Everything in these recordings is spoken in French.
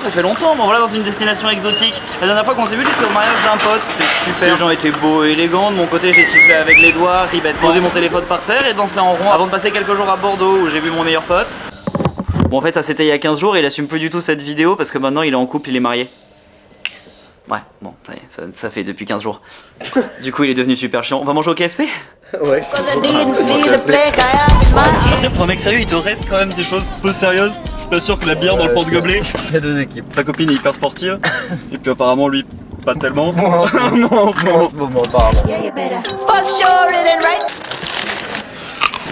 ça fait longtemps, bon voilà dans une destination exotique. La dernière fois qu'on s'est vu, j'étais au mariage d'un pote, c'était super. Les gens étaient beaux et élégants, de mon côté j'ai sifflé avec les doigts, ribette, posé mon téléphone par terre et dansé en rond avant de passer quelques jours à Bordeaux où j'ai vu mon meilleur pote. Bon en fait ça c'était il y a 15 jours et il assume plus du tout cette vidéo parce que maintenant il est en couple, il est marié. Ouais, bon, ça fait depuis 15 jours. Du coup il est devenu super chiant. On va manger au KFC? Ouais. Après pour un mec sérieux il te reste quand même des choses peu sérieuses. Je suis pas sûr que la bière dans le porte-gobelet. Il y a deux équipes. Sa copine est hyper sportive et puis apparemment lui pas tellement. Moi en ce moment apparemment.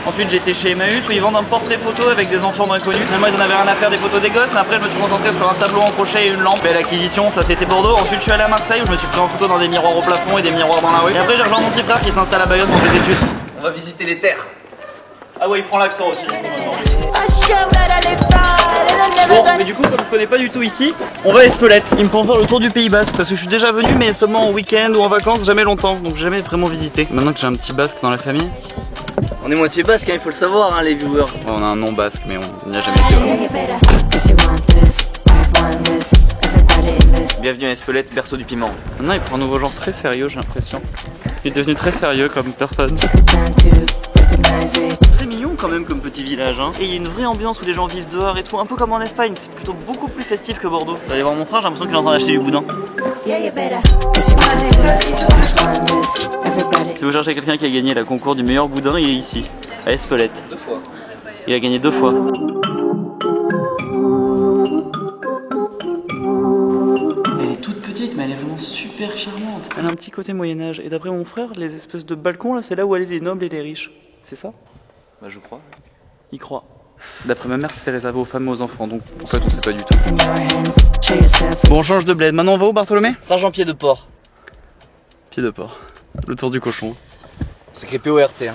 Ensuite j'étais chez Emmaüs où ils vendent un portrait photo avec des enfants d'inconnus. Moi ils en avaient rien à faire des photos des gosses, mais après je me suis concentré sur un tableau en crochet et une lampe. Belle acquisition, ça c'était Bordeaux. Ensuite je suis allé à Marseille où je me suis pris en photo dans des miroirs au plafond et des miroirs dans la rue. Et après j'ai rejoint mon petit frère qui s'installe à Bayonne pour ses études. On va visiter les terres. Ah ouais il prend l'accent aussi. Bon mais du coup comme je connais pas du tout ici, on va à Espelette. Il me prend faire le tour du Pays Basque parce que je suis déjà venu mais seulement en week-end ou en vacances, jamais longtemps. Donc jamais vraiment visité. Maintenant que j'ai un petit basque dans la famille. On est moitié basque, hein, il faut le savoir, hein, les viewers. Ouais, on a un nom basque, mais on n'y a jamais été vraiment. Bienvenue à Espelette, berceau du piment. Maintenant, il prend un nouveau genre très sérieux, j'ai l'impression. Il est devenu très sérieux comme personne. Très mignon quand même comme petit village, hein. Et il y a une vraie ambiance où les gens vivent dehors et tout, un peu comme en Espagne. C'est plutôt beaucoup plus festif que Bordeaux. J'allais voir mon frère, j'ai l'impression qu'il est en train d'acheter du boudin. Si vous cherchez quelqu'un qui a gagné la concours du meilleur boudin, il est ici, à Espelette. 2 fois. Il a gagné 2 fois. Elle est toute petite, mais elle est vraiment super charmante. Elle a un petit côté Moyen-Âge. Et d'après mon frère, les espèces de balcons là, c'est là où allaient les nobles et les riches. C'est ça? Bah je crois. Il croit. D'après ma mère, c'était réservé aux femmes et aux enfants, donc en fait on sait pas du tout. Bon, on change de bled. Maintenant on va où, Bartholomé? Saint-Jean-Pied-de-Port. Pied de porc. Le tour du cochon. C'est écrit PORT. Hein.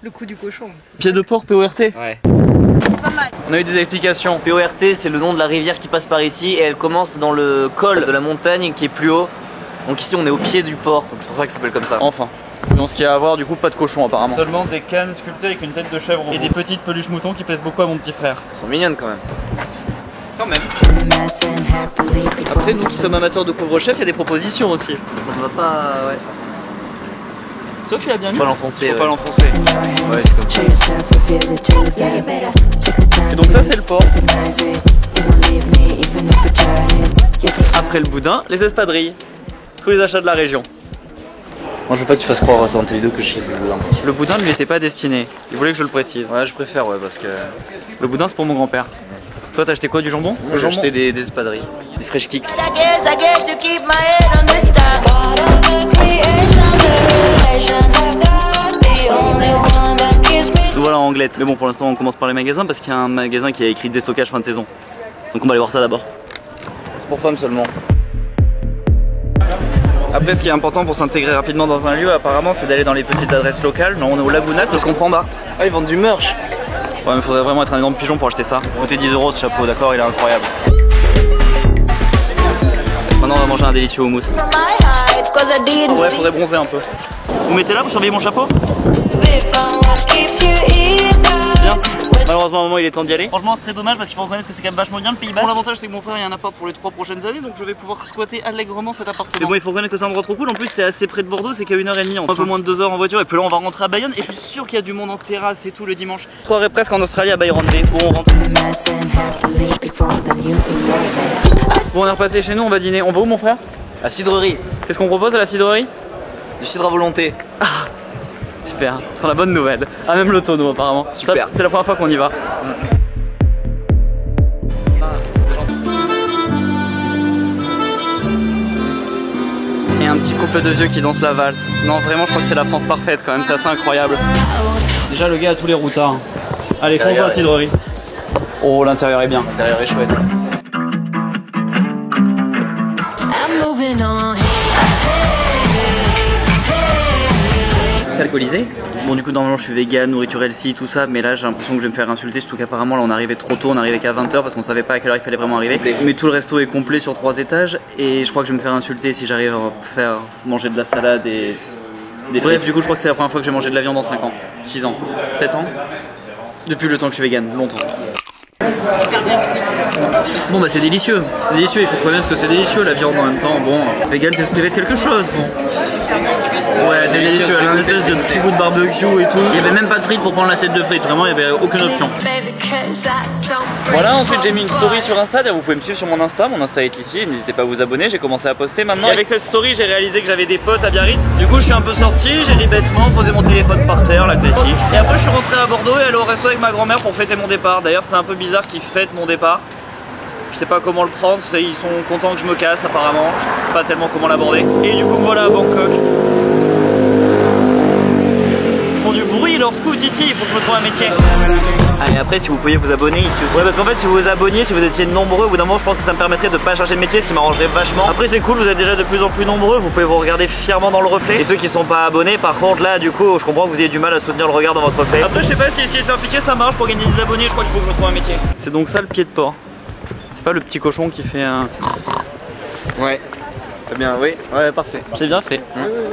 Le coup du cochon. Pied de porc, PORT. Ouais. C'est pas mal. On a eu des explications. PORT, c'est le nom de la rivière qui passe par ici et elle commence dans le col de la montagne qui est plus haut. Donc ici on est au pied du port, donc c'est pour ça que ça s'appelle comme ça. Enfin. Donc ce qu'il y a à voir, du coup, pas de cochon apparemment. Seulement des cannes sculptées avec une tête de chèvre et des petites peluches moutons qui plaisent beaucoup à mon petit frère. Elles sont mignonnes quand même. Quand même. Après, nous qui sommes amateurs de pauvres chefs, il y a des propositions aussi. Ça ne va pas. Ouais. C'est sûr que tu l'as bien mis. Faut pas l'enfoncer. Faut pas l'enfoncer. Ouais, c'est comme ça. Et donc ça c'est le porc. Après le boudin, les espadrilles. Tous les achats de la région. Moi je veux pas que tu fasses croire à Santé Vidéo que je sais du boudin. Le boudin ne lui était pas destiné. Il voulait que je le précise. Ouais, je préfère, ouais, parce que. Le boudin c'est pour mon grand-père. Toi t'as acheté quoi, du jambon? Moi j'ai acheté des espadrilles, des fresh kicks. Voilà en anglette. Mais bon, pour l'instant on commence par les magasins parce qu'il y a un magasin qui a écrit déstockage fin de saison. Donc on va aller voir ça d'abord. C'est pour femmes seulement. Après, ce qui est important pour s'intégrer rapidement dans un lieu, apparemment, c'est d'aller dans les petites adresses locales. Non, on est au Laguna, parce qu'on prend Bart. Ah, ils vendent du merch. Ouais, mais faudrait vraiment être un énorme pigeon pour acheter ça. Coûter 10 € ce chapeau, d'accord, il est incroyable. Maintenant, on va manger un délicieux houmous. Ouais, faudrait bronzer un peu. Vous mettez là, vous surveillez mon chapeau? Bien. Malheureusement, à un moment, il est temps d'y aller. Franchement, c'est très dommage parce qu'il faut reconnaître que c'est quand même vachement bien le Pays Basque. Bon, l'avantage, c'est que mon frère, il y a un appart pour les 3 prochaines années, donc je vais pouvoir squatter allègrement cet appartement. Mais bon, il faut reconnaître que c'est un endroit trop cool. En plus, c'est assez près de Bordeaux, c'est qu'à 1h30, un peu moins de 2 heures en voiture. Et puis là, on va rentrer à Bayonne. Et je suis sûr qu'il y a du monde en terrasse et tout le dimanche. 3 heures presque en Australie à Byron Bay où on rentre. Bon, on est repassé chez nous, on va dîner. On va où, mon frère? La cidrerie. Qu'est-ce qu'on propose à la cidrerie? Du cidre à volonté. Super, c'est la bonne nouvelle. Ah, même le tonneau apparemment. Super. C'est la première fois qu'on y va. Et un petit couple de vieux qui dansent la valse. Non, vraiment, je crois que c'est la France parfaite quand même, c'est assez incroyable. Déjà, le gars a tous les routards. Allez, fonce dans la cidrerie. Oh, l'intérieur est bien. L'intérieur est chouette. C'est alcoolisé. Bon, du coup, normalement, je suis vegan, nourriture healthy, tout ça, mais là, j'ai l'impression que je vais me faire insulter, surtout qu'apparemment, là, on arrivait trop tôt, on arrivait qu'à 20h parce qu'on savait pas à quelle heure il fallait vraiment arriver. Mais tout le resto est complet sur 3 étages, et je crois que je vais me faire insulter si j'arrive à faire manger de la salade et des bref, du coup, je crois que c'est la première fois que j'ai mangé de la viande en 5 ans, 6 ans, 7 ans, depuis le temps que je suis vegan, longtemps. Bon bah c'est délicieux, il faut reconnaître que c'est délicieux la viande en même temps. Bon, vegan c'est se priver de quelque chose. Bon. Ouais, c'est délicieux, il y a un espèce de petit goût de barbecue et tout. Il y avait même pas de frites pour prendre l'assiette de frites, vraiment il y avait aucune option. Voilà, ensuite j'ai mis une story sur Insta, vous pouvez me suivre sur mon Insta est ici, n'hésitez pas à vous abonner, j'ai commencé à poster maintenant. Et avec cette story j'ai réalisé que j'avais des potes à Biarritz, du coup je suis un peu sorti, j'ai dit bêtement posé mon téléphone par terre, la classique. Et après je suis rentré à Bordeaux et allé au resto avec ma grand-mère pour fêter mon départ. D'ailleurs c'est un peu bizarre qu'ils fêtent mon départ. Je sais pas comment le prendre, ils sont contents que je me casse apparemment, je sais pas tellement comment l'aborder. Et du coup me voilà à Bangkok. Ils font du bruit leurs scouts ici, il faut que je me trouve un métier. Allez après si vous pouviez vous abonner ici aussi. Ouais parce qu'en fait si vous vous abonniez, si vous étiez nombreux, au bout d'un moment je pense que ça me permettrait de pas changer de métier, ce qui m'arrangerait vachement. Après c'est cool, vous êtes déjà de plus en plus nombreux, vous pouvez vous regarder fièrement dans le reflet. Et ceux qui sont pas abonnés par contre là du coup je comprends que vous ayez du mal à soutenir le regard dans votre reflet. Après je sais pas si essayer de faire pitié ça marche pour gagner des abonnés, je crois qu'il faut que je me trouve un métier. C'est donc ça le pied de porc. C'est pas le petit cochon qui fait un... Ouais, très bien, oui, ouais, parfait. C'est bien fait.